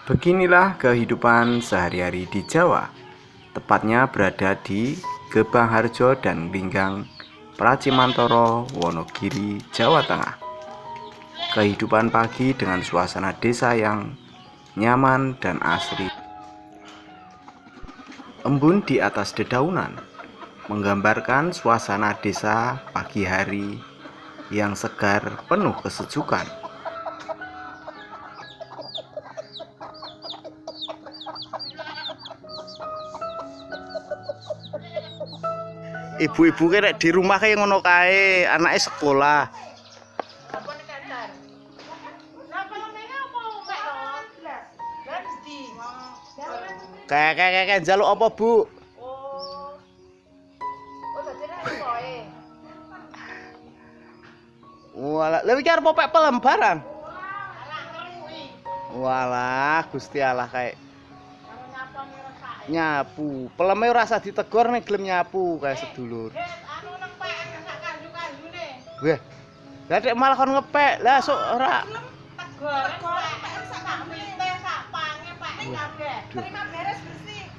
Beginilah kehidupan sehari-hari di Jawa, tepatnya berada di Gebang Harjo dan Linggang, Pracimantoro, Wonogiri, Jawa Tengah. Kehidupan pagi dengan suasana desa yang nyaman dan asri. Embun di atas dedaunan menggambarkan suasana desa pagi hari yang segar penuh kesejukan. Ibu-ibu kayak di rumah kayak ngono kae, anaknya sekolah. Kayak jaluk apa, Bu? Walah, lha iki arep popek pelem barang. Walah, Gusti Allah kayak nyapu. Peleme ora usah ditegor nek gelem nyapu kayak sedulur. Wah. Lah nek malah kon ngepek, lah sok ora.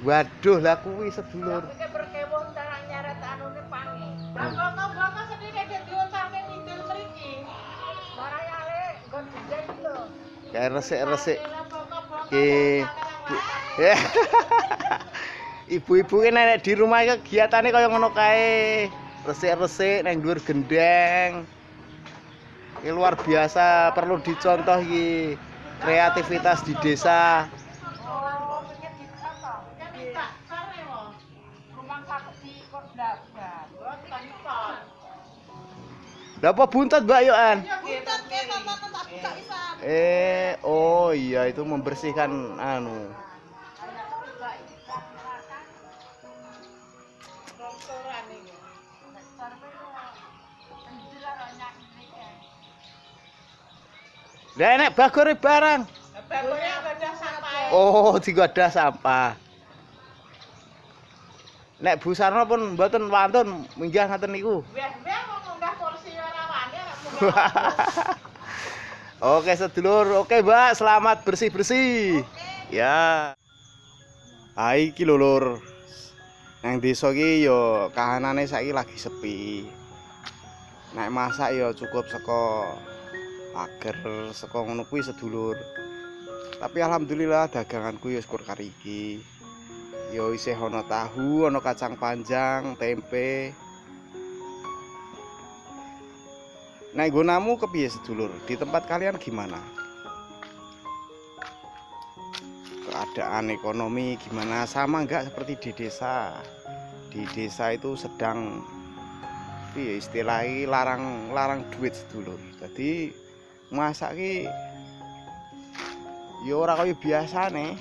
Waduh, lah kuwi sedulur. Kayak resik-resik. Ki. Ibu-ibu ki nek di rumah kegiatane kaya ngono kae. Resik-resik nang dhuwur gendeng. Ini luar biasa, perlu dicontoh iki kreativitas di desa. Lah apa buntut Mbak Yoan? Oh iya itu membersihkan anu. Lah nek bagore barang. Oh, digodah sampah. Nek Bu Sarno pun mboten wantun minggah ngaten niku. Oke sedulur, oke Mbak, selamat bersih-bersih. Ya. Ha iki lho Lur. Nang desa iki ya kahanane saiki lagi sepi. Nek masak ya cukup saka pager saka ngono kuwi sedulur. Tapi alhamdulillah daganganku ya syukur kari iki. Ya isih ana tahu, ana kacang panjang, tempe. Nah, nggonamu kepiye sedulur? Di tempat kalian gimana? Keadaan ekonomi gimana? Sama enggak seperti di desa? Di desa itu sedang piye istilahnya larang duit sedulur. Jadi masak ki ya ora kaya biasane.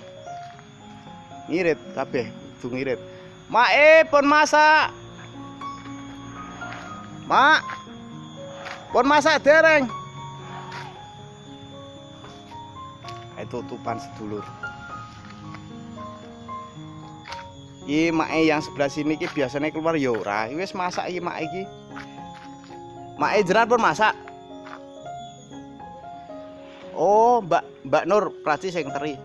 Ngirit kabeh, kudu ngirit. Mak pun masak. Mak pun masak dereng. Tutupan sedulur. Iki make yang sebelah sini ki biasanya keluar ya ora. Wis masak iki mak iki. Make jenengan pun masak. Oh, Mbak Nur Praci sing teri.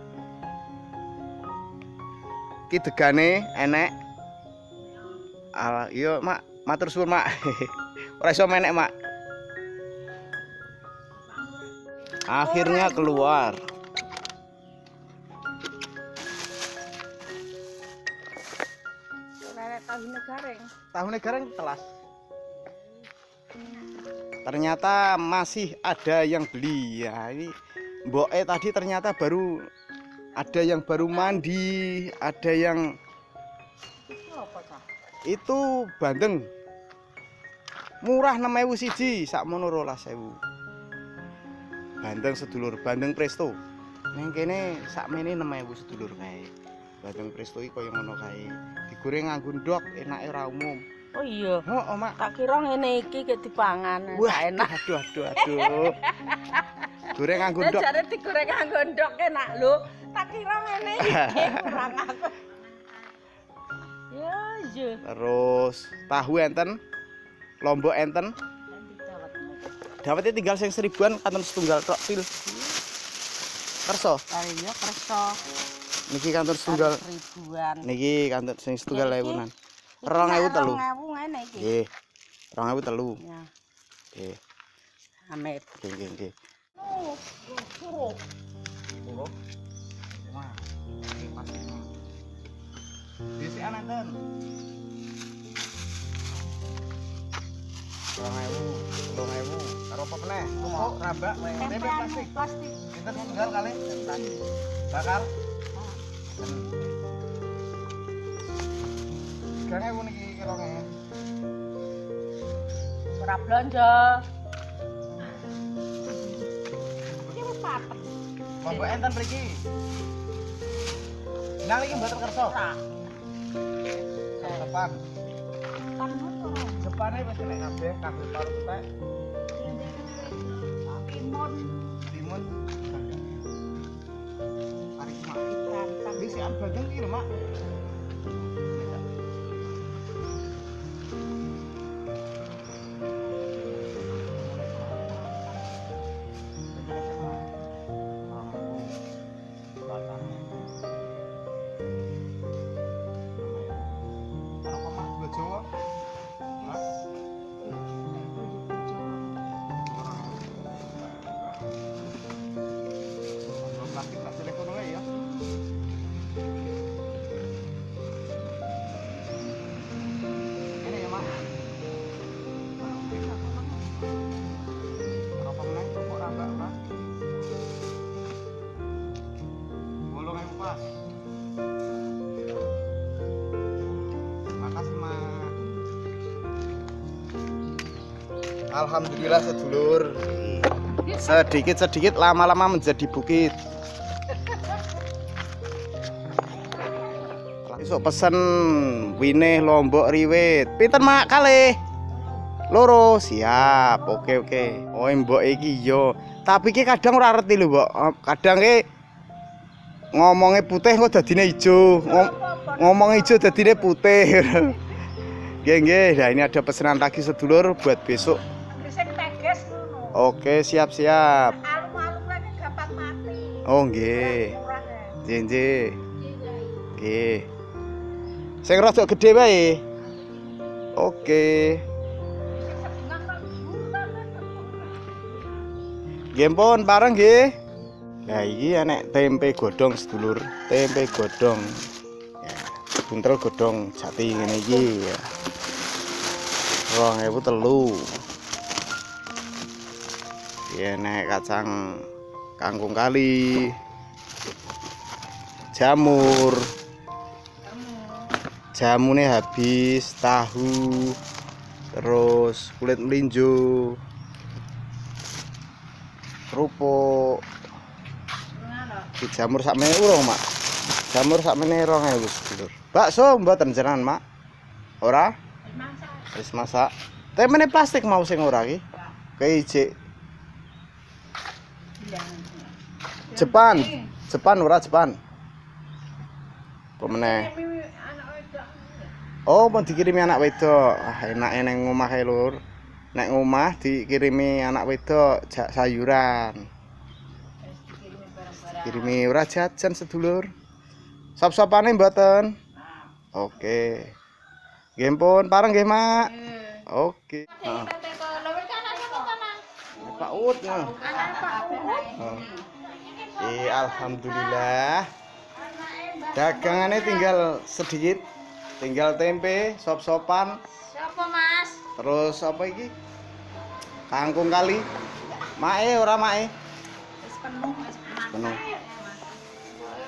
Ki degane enek. Iya, Mak. Matur suwun, Mak. Ora iso menek, Mak. Akhirnya keluar. Tahune gareng telas. Ternyata masih ada yang beli ya. Ini Mboke tadi ternyata baru ada yang baru mandi, ada yang itu bandeng. Murah 6.000 siji, sakmono 12.000. Bandeng sedulur, bandeng presto. Ning kene sakmene 6.000 sedulur kae. Bandeng presto iki kaya ngono kae. Digoreng nganggo ndok, enake ora umum. Oh iya. Heeh, Mak. Tak kira ngene iki ke dipangan. Wah, enak. Aduh. Goreng nganggo ndok. Jare digoreng nganggo ndok enak lho. Tak kira ngene iki kurang aku. Ya, iya. Terus tahu enten, lombok enten. Dawetnya tinggal sing 1000-an kanton setunggal tok pil. Kerso. Lah iya kerso. Niki kantor setunggal. Ribuan. Niki kantor sing setunggal ewunan. Iki 2003. 2000 ngene iki. Nggih. 2003. Ya, Nggih. Amit. Nggih. Suruh. Suruh. Wah. Iki pasti. Disi anenten. 2000 karo apa meneh? Tumpuk rambak tempe plastik. Pinten setunggal kali? Bakal. 3.000 niki kilone. Ora blonjo. Iki wis patek. Mbok enten mriki. Nang iki mboten kerso. Ora. Depan. Kan motor. Depane wis kena kabeh paru tutek. Timun. Arek mak ikan tapi si ambadeng iki lho, Mak. Alhamdulillah sedulur. Sedikit-sedikit lama-lama menjadi bukit. Isuk pesen winih lombok riwit. Pinten Mak kalih? Loro. Siap. Oke. Oh mbok iki yo. Tapi ki kadang ora ngerti lho, Mbok. Kadang ki ngomongnya putih kok dadine ijo. Ngomong ijo dadine putih. Nggih. Nah, ini ada pesanan lagi sedulur buat besok. Sing teges ngono. Oke, siap. Alum-alum lagi gampang mati. Oh, nggih. Nggih. Sing rada gedhe wae. Oke. Nggih pun bareng nggih. Lah iki enek tempe godhong sedulur, tempe godhong. Ya, buntel godhong jati ngene iki ya. 2003. Ya nek kacang kangkung kali. Jamur. Jamune habis, tahu. Terus kulit melinjo. Kerupuk. Ki jamur sakmene urung, Mak. Jamur sakmene 2.000 sedulur. Bakso mboten jenengan, Mak? Ora? Wis masak. Temene plastik mau sing ora ki. Keijik. Jepan ora Jepan. Apa meneh? Oh, mau dikirimi anak wedok. Enake nang omah kae lur. Nek ngomah dikirimi anak wedok jak sayuran. Kirimi ora jajan sedulur. Sop-sopane mboten. Oke. Nggih pun pareng nggih, Mak. Oke. Heeh. Pak Ut. Alhamdulillah. Dagangannya tinggal sedikit. Tinggal tempe, sop-sopan. Siapa, Mas? Terus apa iki? Kangkung kali. Mae ora mae? Wis penuh.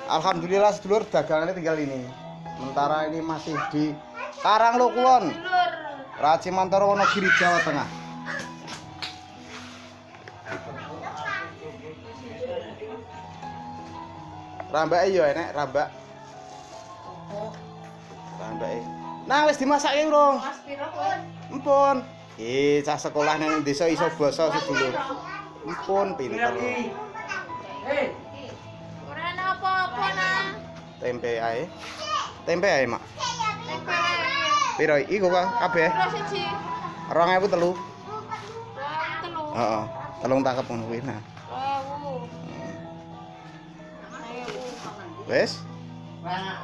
Alhamdulillah sedulur dagangannya tinggal ini. Sementara ini masih di Karanglokulon. Racimantoro Wonogiri Jawa Tengah. Rambake yo enek rambak. Rambake. Nah wis dimasake urung? Mas piro, Pun? Empun. Cah sekolah nang desa iso basa sedulur. Empun pinter. Ora ana apa-apa, Nang. Tempe ae. Tempe ae, Mak. Tempe. Piro iku kabeh? Piro siji? 2003. Telu. Heeh. Telung takep ngono kuwi nah. 2000. Wes?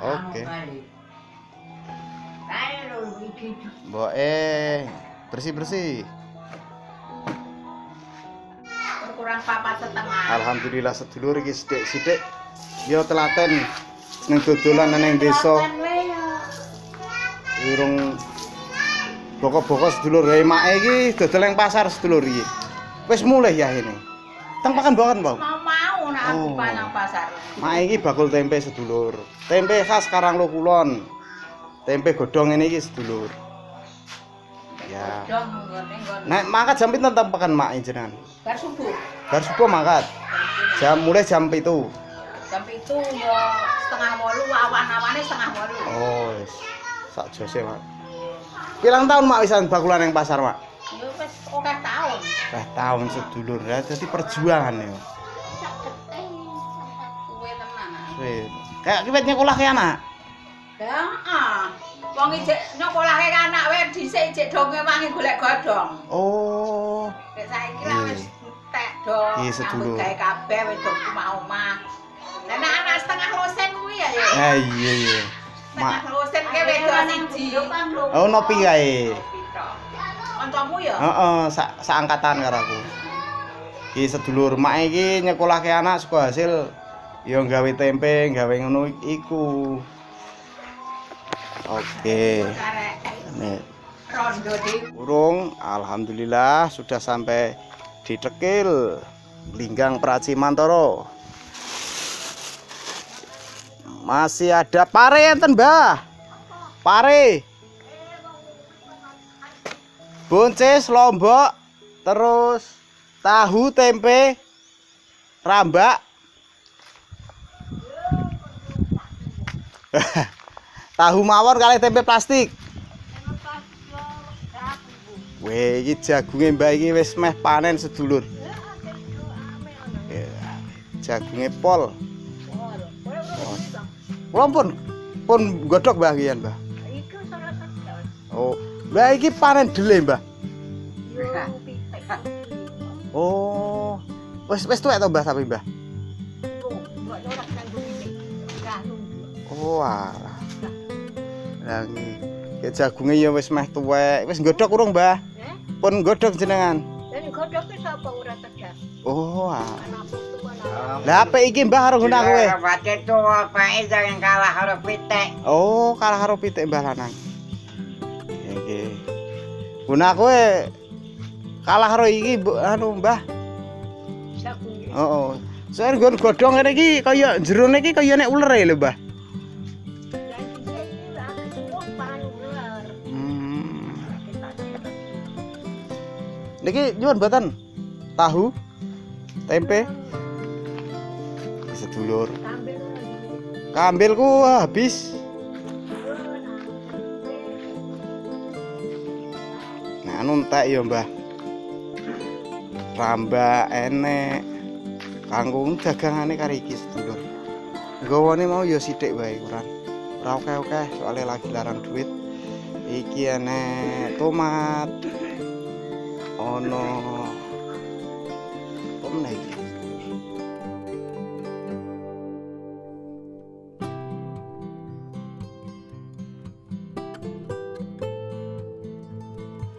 Oke. Mbok bersih-bersih. Kurang 4,5. Alhamdulillah sedulur iki sithik-sithik yo telaten ning dodolan nang desa. Urung boko-boko sedulur make iki dodol ning pasar sedulur iki. Wis mulih ya ini. Teng Pakan-Bakan, Bang. Mau nak aku panang pasar. Make iki bakul tempe sedulur. Tempe khas Karanglo Kulon. Tempe godhong ini iki sedulur. Ya. Dong nggon-nggon. Nek mangkat jam pinten teng Pakan mak jenengan? Bar subuh. Bar subuh mangkat. Mulai jam 7. Jam itu ya 7:30 awan-awane 7:30. Oh, wis. Sak jose, Mak. Pirang tahun mak wisan bakulan ning pasar, Mak? Ya wis akeh taun. Tahun sedulur. Ya dadi perjuangan ya. Kuwe tenan. Wis. Kayak kiwet nyekolah ke anak. Heeh. Wong ijek nyokolahke anak wae dhisik ijek donge wangi golek godhong. Oh. Nek saiki lah wis entek do. Iya, sedulur. Gawe kabeh wis do omah-omah. Lah nek anak setengah losen kuwi ya ya. Iya iya. Setengah losen ke wedok siji. Oh, nopi kae. Kancamu ya? Heeh, saangkatan karo aku. Iki sedulur mak iki nyekolahke anak saka hasil ya gawe tempe, gawe ngono iku. Oke. Nih, Rondo di burung alhamdulillah sudah sampai di Tekil Linggang Praci Mantoro. Masih ada pare enten, Mbah. Pare. Buncis, lombok, terus tahu, tempe, rambak. Tahu mawon kali tempe plastik. Weh, iki jagunge Mbak iki wis meh panen sedulur. Jagunge pol. Kula pun godhog Mbah kian, Mbah. Oh, Mbah iki panen dele, Mbah. Oh. Wis tuwek to, Mbah, tapi Mbah. Oh, alah. Lah iki jagunge ya wis meh tuwek. Wis godhog urung, Mbah? Pun godhog jenengan. Lan godhog ki sapa ora tegas. Oh, alah. Lah apik iki Mbah karo guna kowe. Bace to apake jangan kalah karo pitik. Oh, kalah karo pitik Mbah lanang. Iki. Guna kowe kalah karo iki anu Mbah. Heeh. Soale nggon godhong ngene iki kaya jerone iki kaya nek uler lho, Mbah. Niki nyuwun mboten tahu, tempe, sedulur. Kambilku habis. Nah, nuntek ya, Mbah. Rambak enek. Kangkung dagangane karo iki sedulur. Nggawane mau ya sithik wae ukuran. Ora akeh-akeh soalnya lagi larang duit. Iki enek tomat. Ono omne iki.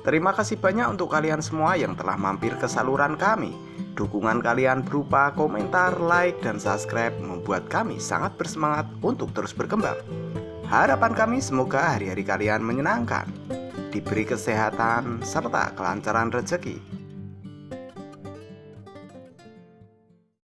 Terima kasih banyak untuk kalian semua yang telah mampir ke saluran kami. Dukungan kalian berupa komentar, like, dan subscribe membuat kami sangat bersemangat untuk terus berkembang. Harapan kami semoga hari-hari kalian menyenangkan, diberi kesehatan, serta kelancaran rezeki.